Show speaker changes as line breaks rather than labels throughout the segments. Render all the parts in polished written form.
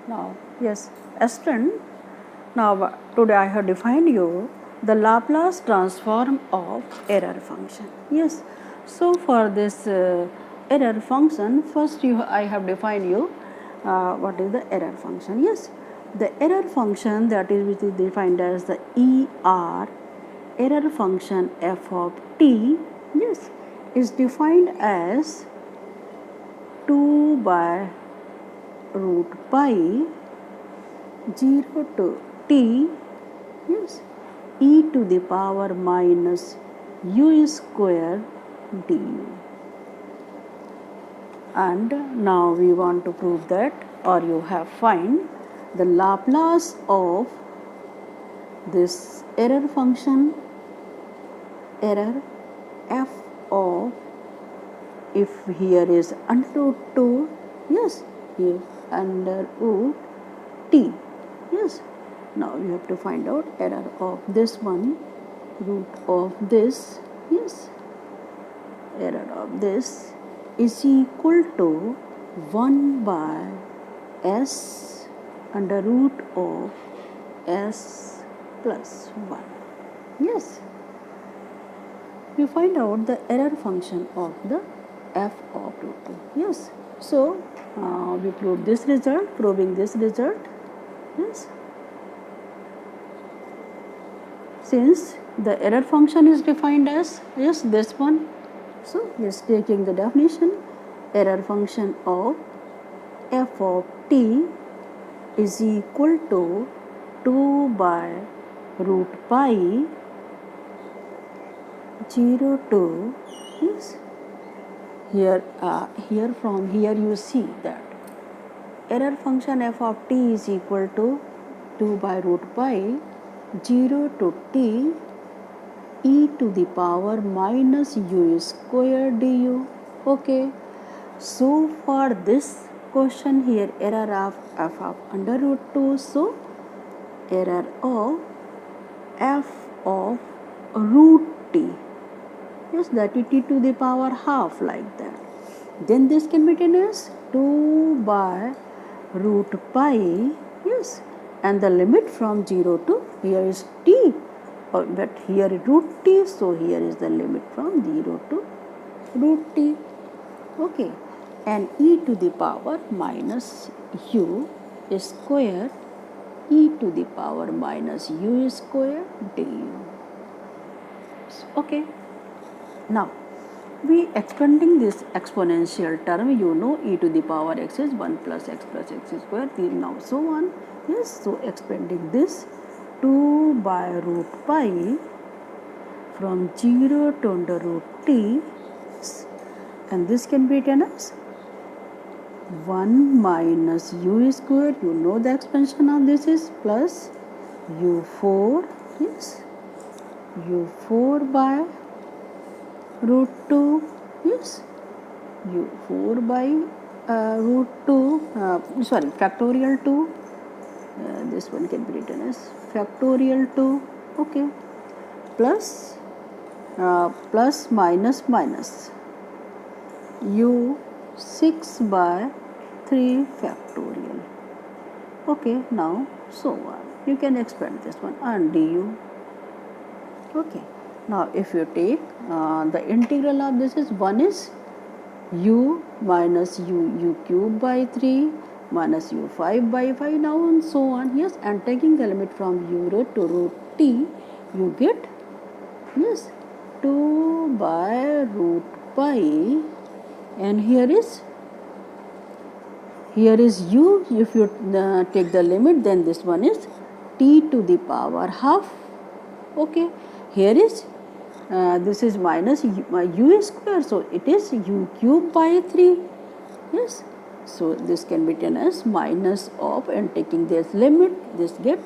Now, yes, student, now today I have defined you the Laplace transform of error function. Yes, so for this error function, first I have defined you what is the error function. Yes, the error function that is which is defined as the ER, error function f of t, yes, is defined as 2 by root pi 0 to t, yes, e to the power minus u square du. And now we want to prove that, or you have find the Laplace of this error function, error f of, if here is under root 2, yes, here under root t, yes. Now we have to find out error of this one, root of this, yes, error of this is equal to 1 by s under root of s plus 1, yes. We find out the error function of the f of root 2, yes. So we prove this result, proving this result, yes. Since the error function is defined as, yes, this one, so yes, taking the definition, error function of f of t is equal to 2 by root pi 0 to, yes, here from here you see that error function f of t is equal to 2 by root pi 0 to t e to the power minus u square du. Okay, so for this question here, error of f of under root 2, so error of f of root t, yes, that is t to the power half, like that. Then this can be written as 2 by root pi, yes, and the limit from 0 to, here is t, but here is root t, so here is the limit from 0 to root t, okay, and e to the power minus u square, e to the power minus u square du, okay. Now we expanding this exponential term, you know, e to the power x is 1 plus x square, now so on, yes. So expanding this 2 by root pi from 0 to under root t, and this can be written as 1 minus u square, you know the expansion of this is, plus u4, yes, u4 by root 2, yes, u4 by root 2, sorry, factorial 2, this one can be written as factorial 2, okay, plus plus minus minus u6 by 3 factorial, okay. Now so on, you can expand this one and du, okay. Now if you take the integral of this is 1 is u minus u cube by 3 minus u5 by 5, now and so on, yes, and taking the limit from u to root t, you get, yes, 2 by root pi, and here is u, if you take the limit, then this one is t to the power half, okay. Here is this is minus u square, so it is u cube by 3, yes. So this can be written as minus of, and taking this limit, this get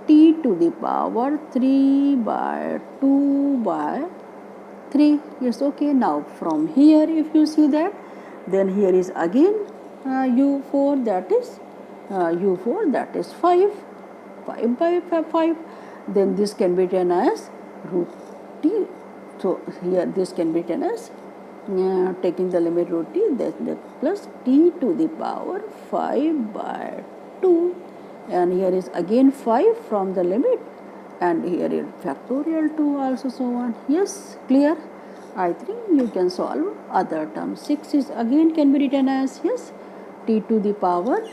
t to the power 3 by 2 by 3, yes, okay. Now from here if you see that, then here is again u4, that is u4, that is 5 by 5, then this can be written as root t, so here this can be written as taking the limit root t, that plus t to the power 5 by 2, and here is again 5 from the limit, and here is factorial 2 also, so on. Yes, clear? I think you can solve other terms. 6 is again can be written as, yes, t to the power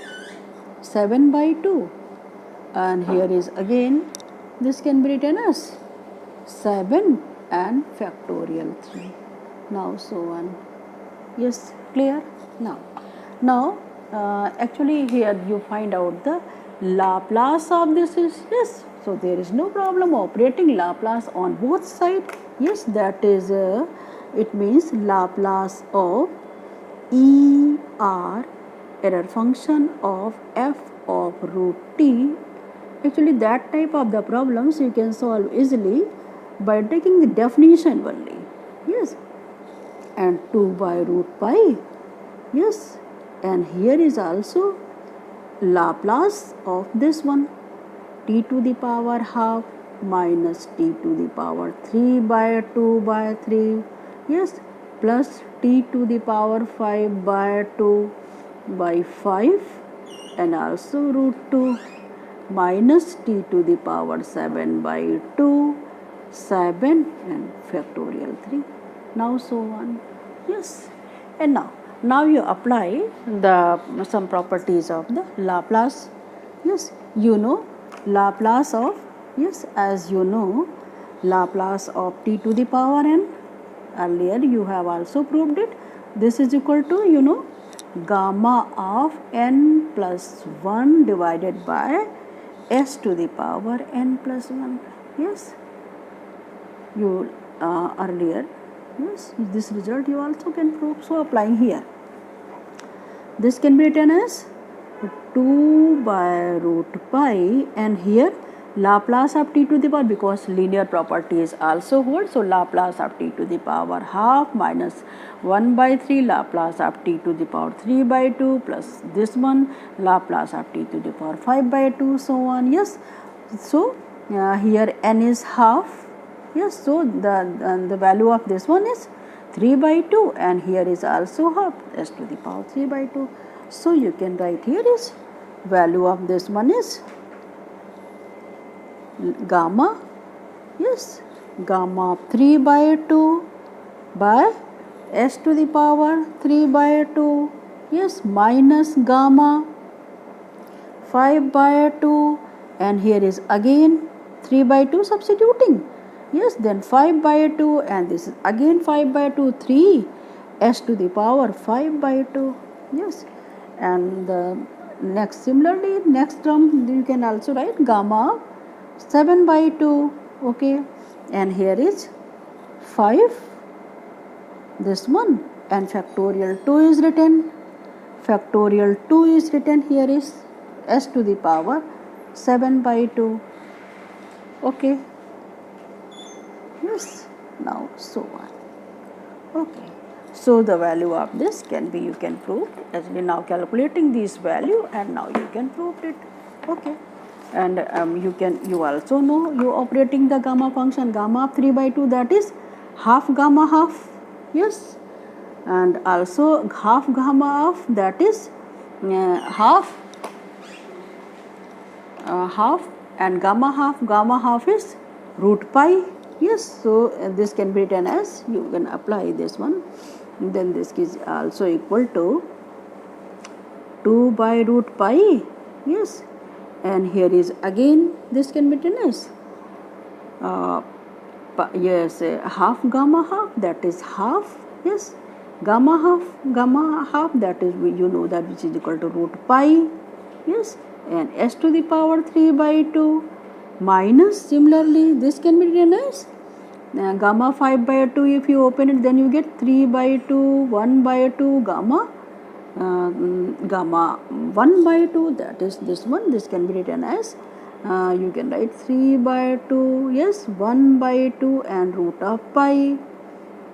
7 by 2, and here is again this can be written as 7 and factorial 3. Now so on. Yes, clear? Now actually here you find out the Laplace of this is, yes, so there is no problem operating Laplace on both sides. Yes, that is it means Laplace of ER, error function of f of root t. Actually that type of the problems you can solve easily by taking the definition only. Yes, and 2 by root pi. Yes, and here is also Laplace of this one, t to the power half minus t to the power 3 by 2 by 3. Yes, plus t to the power 5 by 2 by 5, and also root 2 minus t to the power 7 by 2, 7 and factorial 3. Now so on. Yes, and now you apply the some properties of the Laplace. Yes, you know Laplace of, yes, as you know Laplace of t to the power n. Earlier you have also proved it. This is equal to, you know, gamma of n plus 1 divided by s to the power n plus 1. Yes, you earlier, yes, this result you also can prove. So applying here, this can be written as 2 by root pi, and here Laplace of t to the power, because linear property is also hold, so Laplace of t to the power half minus 1 by 3 Laplace of t to the power 3 by 2 plus this one Laplace of t to the power 5 by 2, so on. Yes, so here n is half. Yes, so the value of this one is 3 by 2, and here is also half, s to the power 3 by 2. So you can write here is value of this one is gamma, yes, gamma of 3 by 2 by s to the power 3 by 2, yes, minus gamma 5 by 2, and here is again 3 by 2 substituting. Yes, then 5 by 2, and this is again 5 by 2, 3 s to the power 5 by 2. Yes, and the next, similarly next term you can also write gamma 7 by 2. Okay, and here is 5 this one, and factorial 2 is written. Factorial 2 is written, here is s to the power 7 by 2. Okay. Yes, now so on. Okay, so the value of this can be, you can prove as we now calculating this value, and now you can prove it. Okay, and you also know you operating the gamma function, gamma of 3 by 2, that is half gamma half. Yes, and also half gamma of, that is half and gamma half is root pi. Yes, so this can be written as, you can apply this one, then this is also equal to 2 by root pi. Yes, and here is again this can be written as yes, half gamma half, that is half. Yes, gamma half, that is, you know that, which is equal to root pi. Yes, and s to the power 3 by 2 minus, similarly this can be written as gamma 5 by 2. If you open it, then you get 3 by 2, 1 by 2 gamma 1 by 2, that is this one. This can be written as you can write 3 by 2, yes, 1 by 2 and root of pi.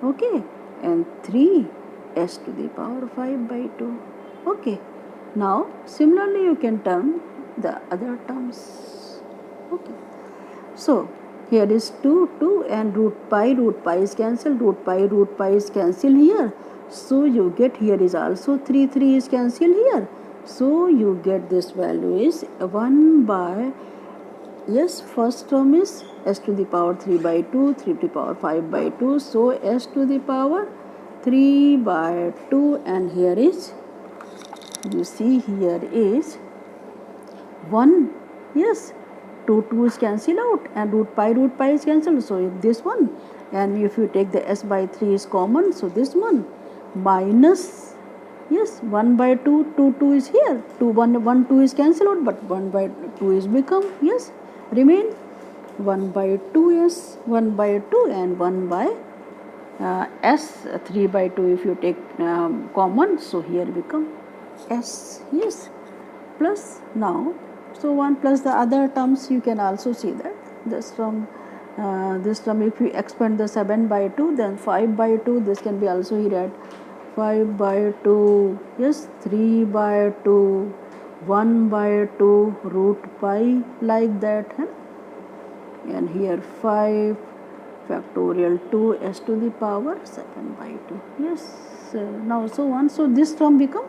Okay, and 3 s to the power 5 by 2. Okay, now similarly you can term the other terms. Okay, so here is 2 and root pi is cancelled, root pi is cancelled here. So you get, here is also 3 is cancelled here. So you get this value is 1 by, yes, first term is s to the power 3 by 2, 3 to the power 5 by 2. So s to the power 3 by 2, and here is, you see here is 1, yes, 2 is cancelled out, and root pi is cancelled, so this one, and if you take the s by 3 is common, so this one minus, yes, 1 by 2, 2 is here, 2 is cancelled out, but 1 by 2 is become, yes, remain 1 by 2 is 1 by 2, and 1 by s 3 by 2 if you take common, so here become s, yes, plus now, so 1 plus the other terms you can also see that this term if you expand the 7 by 2, then 5 by 2, this can be also here at 5 by 2, yes, 3 by 2, 1 by 2, root pi, like that, huh? And here 5 factorial 2 s to the power 7 by 2, yes, now so on, so this term become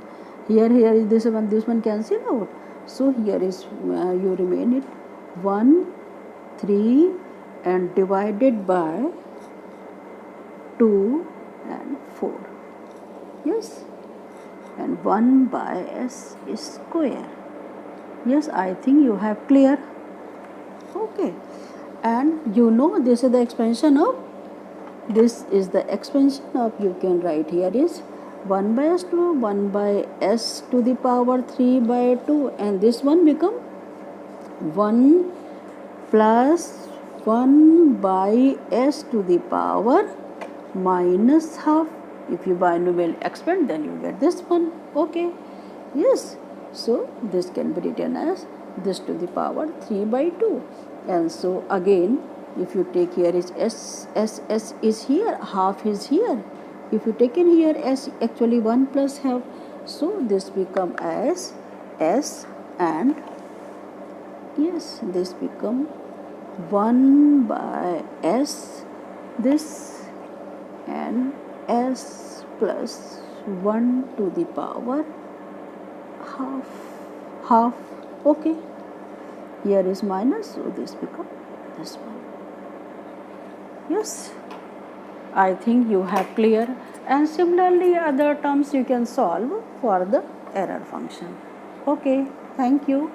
here is this one cancel out, so here is you remain it 1 3 and divided by 2 and 4, yes, and 1 by s is square, yes, I think you have clear, okay, and you know this is the expansion of, you can write here is 1 by s to 1 by s to the power 3 by 2, and this one become 1 plus 1 by s to the power minus half. If you binomial expand, then you get this one, okay, yes, so this can be written as this to the power 3 by 2, and so again if you take here is s is here, half is here, if you take in here s, actually 1 plus half, so this become as s, and yes, this become 1 by s, this, and s plus 1 to the power half, okay, here is minus, so this become this one, yes, I think you have clear, and similarly other terms you can solve for the error function, okay, thank you.